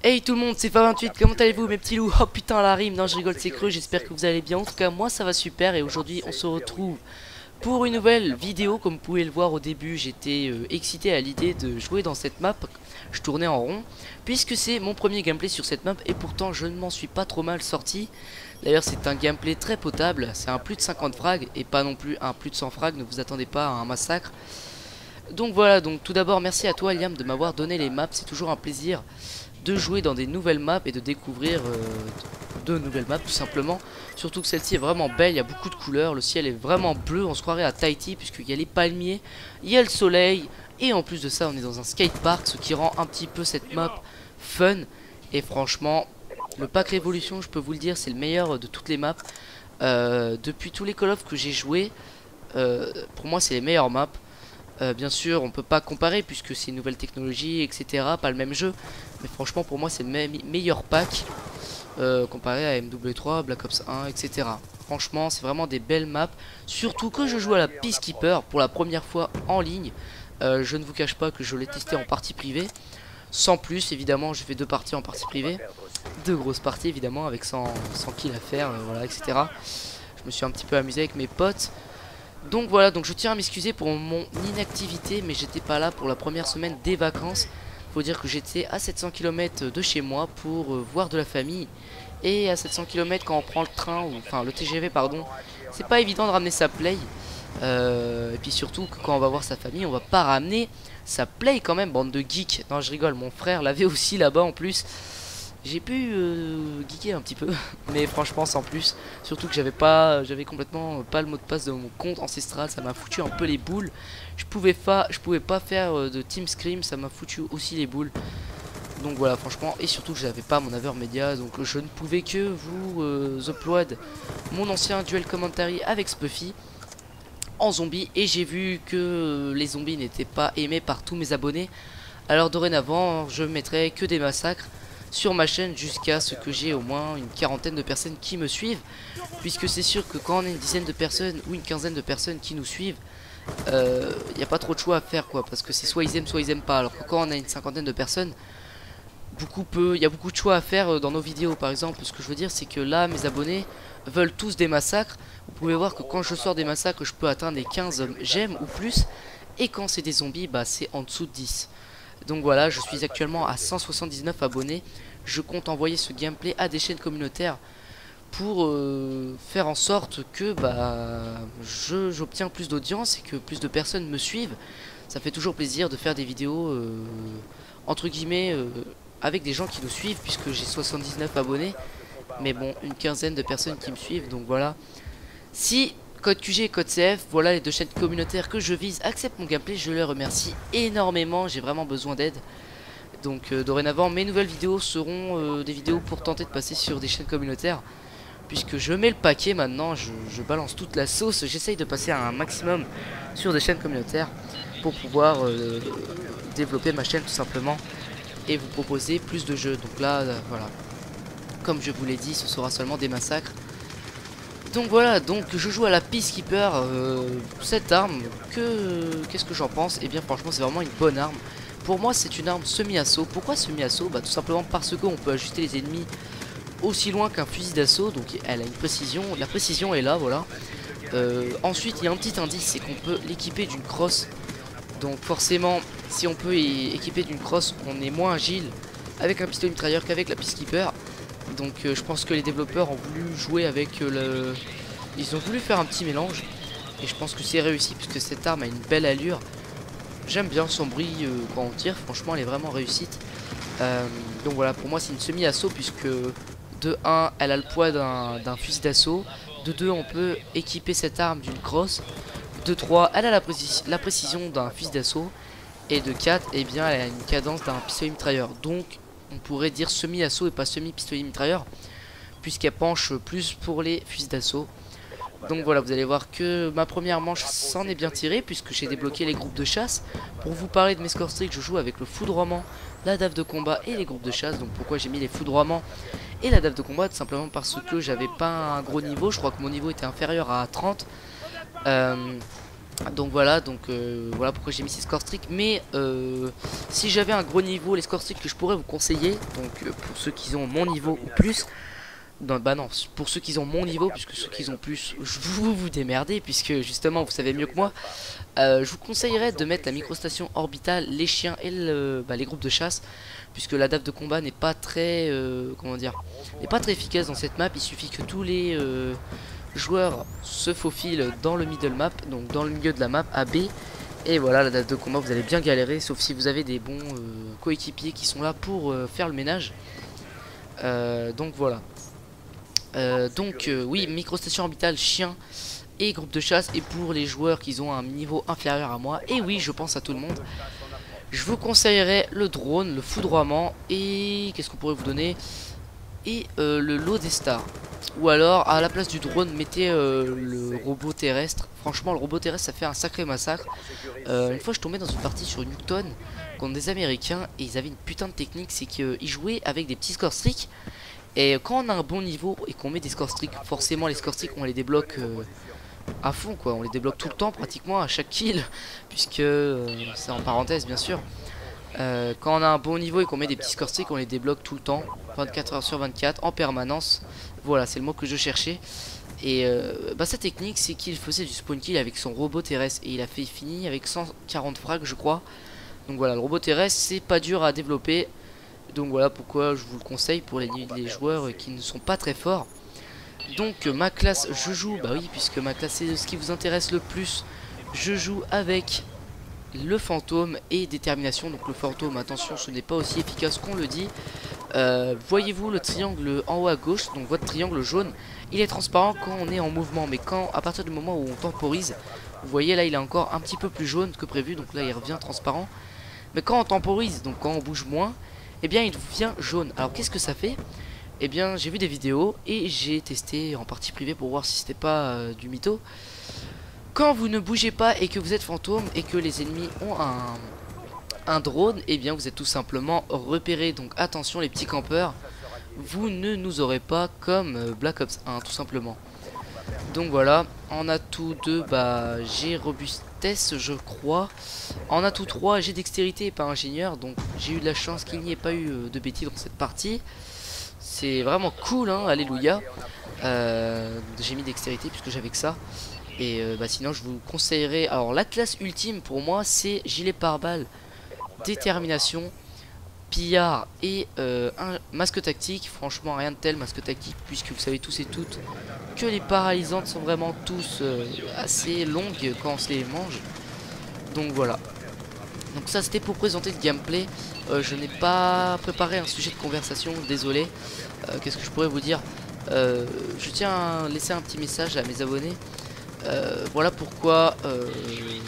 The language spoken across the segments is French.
Hey tout le monde, c'est Fa28, comment allez-vous mes petits loups? Oh putain la rime, non je rigole c'est creux, j'espère que vous allez bien. En tout cas moi ça va super et aujourd'hui on se retrouve pour une nouvelle vidéo. Comme vous pouvez le voir au début, j'étais excité à l'idée de jouer dans cette map. Je tournais en rond puisque c'est mon premier gameplay sur cette map et pourtant je ne m'en suis pas trop mal sorti. D'ailleurs c'est un gameplay très potable, c'est un plus de 50 frags et pas non plus un plus de 100 frags, ne vous attendez pas à un massacre. Donc voilà, donc tout d'abord merci à toi Liam de m'avoir donné les maps, c'est toujours un plaisir de jouer dans des nouvelles maps et de découvrir de nouvelles maps tout simplement. Surtout que celle-ci est vraiment belle, il y a beaucoup de couleurs, le ciel est vraiment bleu, on se croirait à Tahiti puisqu'il y a les palmiers, il y a le soleil et en plus de ça on est dans un skatepark, ce qui rend un petit peu cette map fun. Et franchement le pack Révolution, je peux vous le dire, c'est le meilleur de toutes les maps. Depuis tous les Call of que j'ai joué, pour moi c'est les meilleures maps. Bien sûr on peut pas comparer puisque c'est une nouvelle technologie etc, pas le même jeu, mais franchement pour moi c'est le meilleur pack comparé à MW3, Black Ops 1 etc. Franchement c'est vraiment des belles maps, surtout que je joue à la Peacekeeper pour la première fois en ligne. Je ne vous cache pas que je l'ai testé en partie privée, sans plus évidemment. J'ai fait 2 parties en partie privée, 2 grosses parties évidemment avec 100 kills à faire, voilà etc. Je me suis un petit peu amusé avec mes potes. Donc voilà, donc je tiens à m'excuser pour mon inactivité, mais j'étais pas là pour la première semaine des vacances. Faut dire que j'étais à 700 km de chez moi pour voir de la famille. Et à 700 km quand on prend le train, ou enfin le TGV pardon, c'est pas évident de ramener sa play. Et puis surtout que quand on va voir sa famille, on va pas ramener sa play quand même, bande de geeks. Non je rigole, mon frère l'avait aussi là-bas en plus. J'ai pu geeker un petit peu, mais franchement sans plus. Surtout que j'avais complètement pas le mot de passe de mon compte ancestral, ça m'a foutu un peu les boules. Je pouvais pas faire de Team Scream, ça m'a foutu aussi les boules. Donc voilà, franchement, et surtout que j'avais pas mon Avermedia, donc je ne pouvais que vous upload mon ancien duel commentary avec Spuffy en zombie, et j'ai vu que les zombies n'étaient pas aimés par tous mes abonnés. Alors dorénavant, je mettrai que des massacres sur ma chaîne jusqu'à ce que j'ai au moins une quarantaine de personnes qui me suivent, puisque c'est sûr que quand on a une dizaine de personnes ou une quinzaine de personnes qui nous suivent, il n'y a pas trop de choix à faire quoi, parce que c'est soit ils aiment pas. Alors que quand on a une cinquantaine de personnes, il y a beaucoup de choix à faire dans nos vidéos. Par exemple, ce que je veux dire c'est que là mes abonnés veulent tous des massacres. Vous pouvez voir que quand je sors des massacres je peux atteindre les 15 j'aime ou plus, et quand c'est des zombies bah c'est en dessous de 10. Donc voilà, je suis actuellement à 179 abonnés. Je compte envoyer ce gameplay à des chaînes communautaires pour faire en sorte que j'obtiens plus d'audience et que plus de personnes me suivent. Ça fait toujours plaisir de faire des vidéos entre guillemets avec des gens qui nous suivent, puisque j'ai 79 abonnés. Mais bon, une quinzaine de personnes qui me suivent, donc voilà. Si code QG et code CF, voilà les 2 chaînes communautaires que je vise, acceptent mon gameplay, je les remercie énormément, j'ai vraiment besoin d'aide. Donc dorénavant mes nouvelles vidéos seront des vidéos pour tenter de passer sur des chaînes communautaires, puisque je mets le paquet maintenant, je balance toute la sauce, j'essaye de passer à un maximum sur des chaînes communautaires pour pouvoir développer ma chaîne tout simplement et vous proposer plus de jeux. Donc là voilà, comme je vous l'ai dit, ce sera seulement des massacres. Donc voilà, donc je joue à la Peacekeeper, cette arme, qu'est-ce que j'en pense? Et bien franchement c'est vraiment une bonne arme. Pour moi c'est une arme semi-assaut. Pourquoi semi-assaut? Bah tout simplement parce qu'on peut ajuster les ennemis aussi loin qu'un fusil d'assaut. Donc elle a une précision, la précision est là, voilà. Ensuite il y a un petit indice, c'est qu'on peut l'équiper d'une crosse. Donc forcément si on peut équiper d'une crosse, on est moins agile avec un pistolet mitrailleur qu'avec la Peacekeeper. Donc je pense que les développeurs ont voulu jouer avec ils ont voulu faire un petit mélange, et je pense que c'est réussi puisque cette arme a une belle allure. J'aime bien son bruit quand on tire, franchement elle est vraiment réussite. Donc voilà, pour moi c'est une semi-assaut puisque de 1 elle a le poids d'un fusil d'assaut, de 2 on peut équiper cette arme d'une crosse, de 3 elle a la précision d'un fusil d'assaut, et de 4 eh bien elle a une cadence d'un pistolet mitrailleur. Donc on pourrait dire semi-assaut et pas semi-pistolet mitrailleur, puisqu'elle penche plus pour les fusils d'assaut. Donc voilà, vous allez voir que ma première manche s'en est bien tirée, puisque j'ai débloqué les groupes de chasse. Pour vous parler de mes score streaks, je joue avec le foudroiement, la dave de combat et les groupes de chasse. Donc pourquoi j'ai mis les foudroiements et la dave de combat? Tout simplement parce que j'avais pas un gros niveau, je crois que mon niveau était inférieur à 30. Donc voilà, voilà pourquoi j'ai mis ces scores stricts. Mais si j'avais un gros niveau, les scores stricts que je pourrais vous conseiller, donc pour ceux qui ont mon niveau ou plus, non, bah non, pour ceux qui ont mon niveau, puisque ceux qui ont plus, vous démerdez, puisque justement vous savez mieux que moi. Je vous conseillerais de mettre la microstation orbitale, les chiens et les groupes de chasse, puisque la DAF de combat n'est pas très, comment dire, n'est pas très efficace dans cette map. Il suffit que tous les joueurs se faufilent dans le middle map, donc dans le milieu de la map AB, et voilà, la DAF de combat vous allez bien galérer, sauf si vous avez des bons coéquipiers qui sont là pour faire le ménage. Donc voilà. Oui, microstation orbitale, chien et groupe de chasse. Et pour les joueurs qui ont un niveau inférieur à moi, et oui, je pense à tout le monde, je vous conseillerais le drone, le foudroiement, et qu'est-ce qu'on pourrait vous donner, et le lot des stars. Ou alors à la place du drone, mettez le robot terrestre. Franchement, le robot terrestre ça fait un sacré massacre. Une fois je tombais dans une partie sur Newton contre des Américains, et ils avaient une putain de technique, c'est qu'ils jouaient avec des petits scores streaks. Et quand on a un bon niveau et qu'on met des scores streaks, forcément les scores streaks on les débloque à fond quoi, on les débloque tout le temps pratiquement à chaque kill, puisque c'est en parenthèse bien sûr. Quand on a un bon niveau et qu'on met des petits scores streaks, on les débloque tout le temps, 24 heures sur 24 en permanence. Voilà, c'est le mot que je cherchais. Et sa technique c'est qu'il faisait du spawn kill avec son robot terrestre, et il a fait fini avec 140 frags je crois. Donc voilà, le robot terrestre c'est pas dur à développer. Donc voilà pourquoi je vous le conseille pour les joueurs qui ne sont pas très forts. Donc ma classe je joue, bah oui, puisque ma classe c'est ce qui vous intéresse le plus. Je joue avec le fantôme et détermination. Donc le fantôme, attention, ce n'est pas aussi efficace qu'on le dit. Voyez-vous le triangle en haut à gauche, donc votre triangle jaune, il est transparent quand on est en mouvement, mais quand à partir du moment où on temporise, vous voyez là il est encore un petit peu plus jaune que prévu, donc là il revient transparent. Mais quand on temporise, donc quand on bouge moins, eh bien il devient jaune. Alors qu'est-ce que ça fait? Eh bien j'ai vu des vidéos et j'ai testé en partie privée pour voir si c'était pas du mytho. Quand vous ne bougez pas et que vous êtes fantôme et que les ennemis ont un drone, eh bien vous êtes tout simplement repéré. Donc attention les petits campeurs, vous ne nous aurez pas comme Black Ops 1 tout simplement. Donc voilà, en atout 2, j'ai robustesse je crois. En atout 3, j'ai dextérité et pas ingénieur. Donc j'ai eu de la chance qu'il n'y ait pas eu de bêtises dans cette partie. C'est vraiment cool hein, alléluia. J'ai mis dextérité puisque j'avais que ça. Et sinon je vous conseillerais, alors la classe ultime pour moi c'est gilet pare-balles, détermination, pillard et un masque tactique. Franchement rien de tel masque tactique, puisque vous savez tous et toutes que les paralysantes sont vraiment tous assez longues quand on se les mange. Donc voilà. Donc ça c'était pour présenter le gameplay. Je n'ai pas préparé un sujet de conversation, désolé. Qu'est-ce que je pourrais vous dire? Je tiens à laisser un petit message à mes abonnés. Voilà pourquoi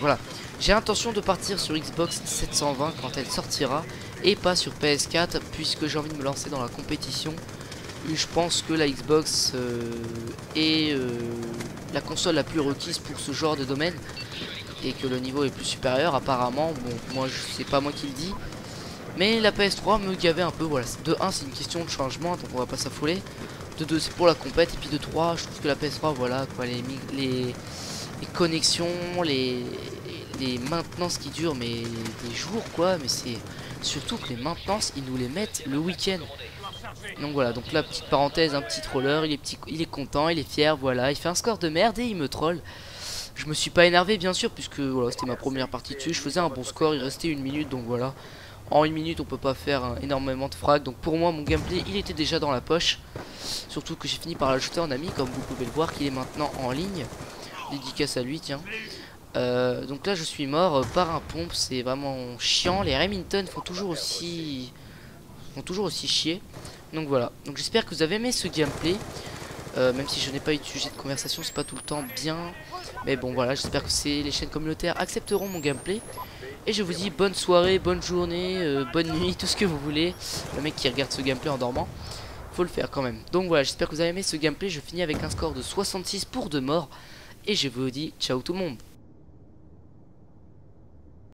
voilà, j'ai l'intention de partir sur Xbox 720 quand elle sortira, et pas sur PS4, puisque j'ai envie de me lancer dans la compétition. Je pense que la Xbox est la console la plus requise pour ce genre de domaine, et que le niveau est plus supérieur apparemment. Bon, moi c'est pas moi qui le dis, mais la PS3 me gavait un peu. Voilà, de 1 c'est une question de changement, donc on va pas s'affoler. De 2 c'est pour la compète, et puis de 3 je trouve que la PS3 voilà quoi, les connexions, les maintenances qui durent mais des jours quoi, mais c'est surtout que les maintenances ils nous les mettent le week-end. Donc voilà, donc la petite parenthèse, un petit troller, il est content, il est fier, voilà, il fait un score de merde et il me troll. Je me suis pas énervé bien sûr, puisque voilà, c'était ma première partie dessus, je faisais un bon score, il restait 1 minute, donc voilà. En 1 minute on peut pas faire énormément de frags, donc pour moi mon gameplay il était déjà dans la poche. Surtout que j'ai fini par l'ajouter en ami, comme vous pouvez le voir, qu'il est maintenant en ligne. Dédicace à lui, tiens. Donc là je suis mort par un pompe, c'est vraiment chiant. Les Remington font toujours aussi chier. Donc voilà, donc j'espère que vous avez aimé ce gameplay. Même si je n'ai pas eu de sujet de conversation, c'est pas tout le temps bien. Mais bon voilà, j'espère que les chaînes communautaires accepteront mon gameplay. Et je vous dis bonne soirée, bonne journée, bonne nuit, tout ce que vous voulez. Le mec qui regarde ce gameplay en dormant, faut le faire quand même. Donc voilà, j'espère que vous avez aimé ce gameplay. Je finis avec un score de 66 pour 2 morts. Et je vous dis ciao tout le monde.